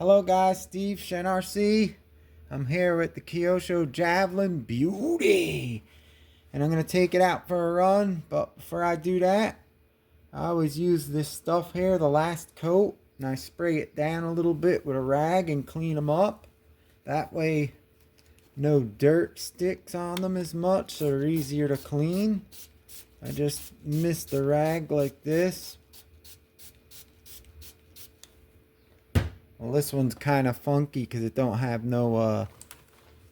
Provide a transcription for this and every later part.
Hello guys, Steve Shen RC. I'm here with the Kyosho Javelin Beauty. And I'm going to take it out for a run. But before I do that, I always use this stuff here, the last coat. And I spray it down a little bit with a rag and clean them up. That way no dirt sticks on them as much, so they're easier to clean. I just mist the rag like this. Well, this one's kind of funky because it don't have no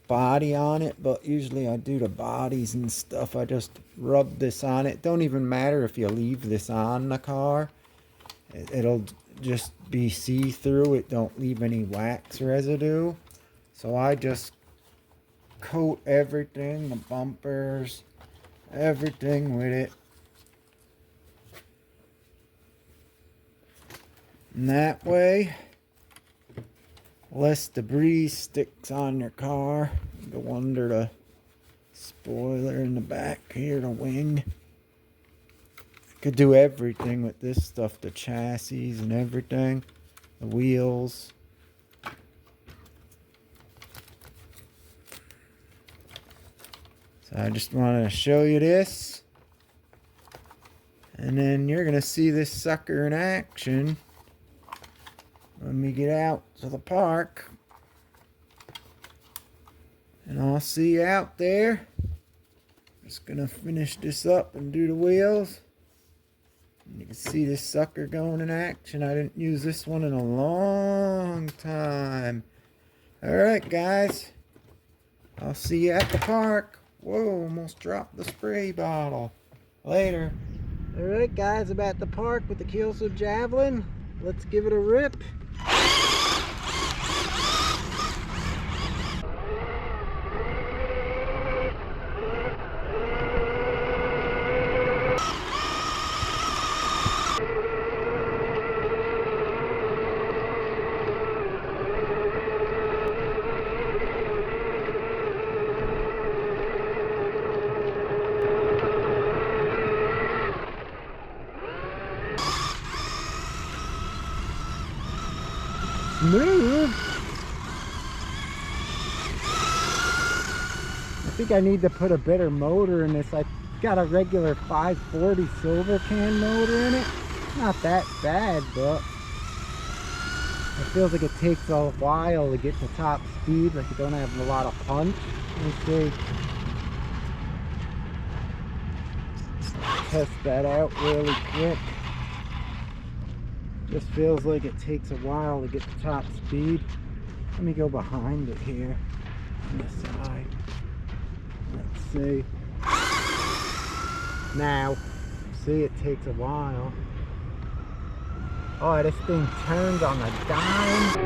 body on it, but usually I do the bodies and stuff. I just rub this on it. Don't even matter if you leave this on the car. It'll just be see-through. It don't leave any wax residue. So I just coat everything, the bumpers, everything with it. And that way, less debris sticks on your car. Go under the spoiler in the back here, the wing. Could do everything with this stuff, the chassis and everything, the wheels. So I just want to show you this. And then you're going to see this sucker in action when we get out to the park. And I'll see you out there. Just gonna finish this up and do the wheels. And you can see this sucker going in action. I didn't use this one in a long time. Alright guys, I'll see you at the park. Whoa, almost dropped the spray bottle. Later. Alright guys, I'm at the park with the Kyosho Javelin. Let's give it a rip. Smooth. I think I need to put a better motor in this. I got a regular 540 silver can motor in it. Not that bad, but it feels like it takes a while to get to top speed. Like you don't have a lot of punch. Let me see. Test that out really quick. Just feels like it takes a while to get to top speed. Let me go behind it here on the side. Let's see. Now, see, it takes a while. Oh, this thing turns on a dime.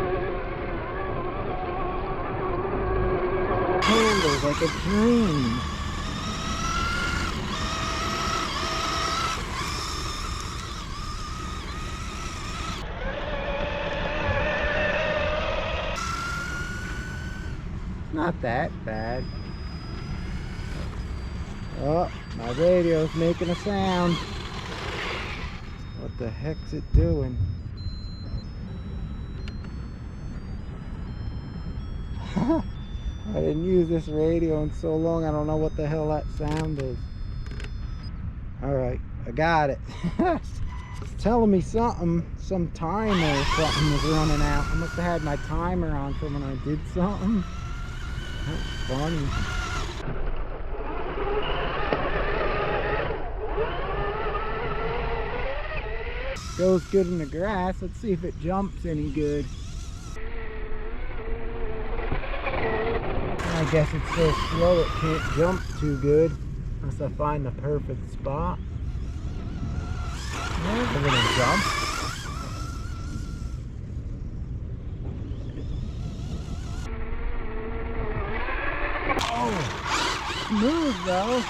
Handles like a dream. Not that bad. Oh, my radio's making a sound. What the heck's it doing? I didn't use this radio in so long, I don't know what the hell that sound is. Alright, I got it. It's telling me something, some timer or something was running out. I must have had my timer on from when I did something. That's funny. Goes good in the grass. Let's see if it jumps any good. I guess it's so slow it can't jump too good unless I find the perfect spot. There's a little jump. Oh, smooth though.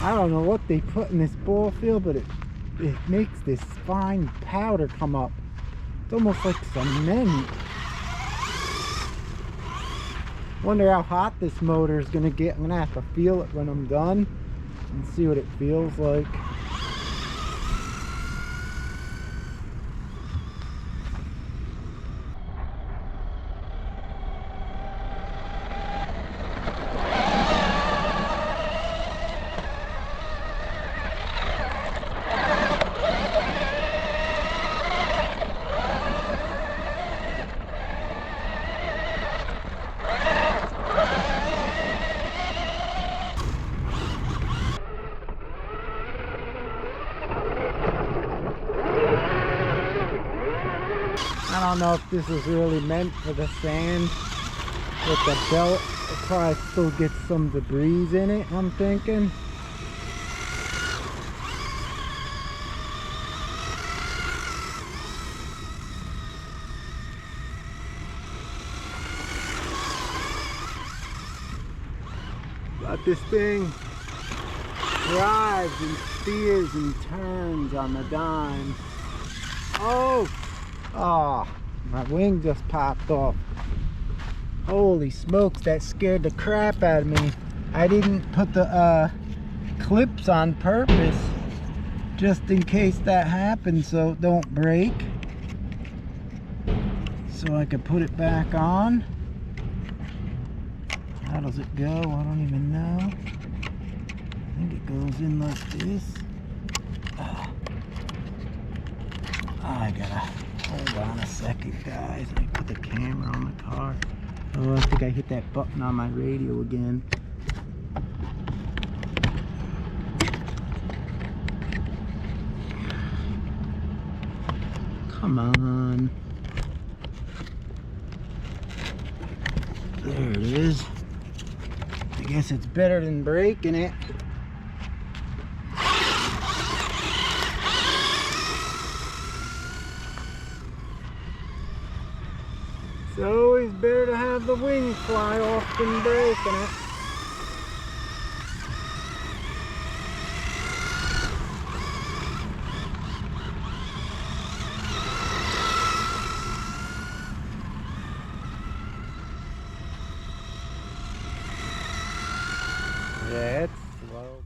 I don't know what they put in this ball field, but it makes this fine powder come up. It's almost like cement. Wonder how hot this motor is gonna get. I'm gonna have to feel it when I'm done and see what it feels like. I don't know if this is really meant for the sand with the belt. It probably still gets some debris in it, I'm thinking. But this thing drives and steers and turns on the dime. Oh! Oh, my wing just popped off. Holy smokes, that scared the crap out of me. I didn't put the clips on purpose, just in case that happens so it don't break. So I could put it back on. How does it go? I don't even know. I think it goes in like this. I gotta hold on a second, guys. Let me put the camera on the car. Oh, I think I hit that button on my radio again. Come on. There it is. I guess it's better than breaking it. It's always better to have the wing fly off than breaking it. Yeah, it's slow.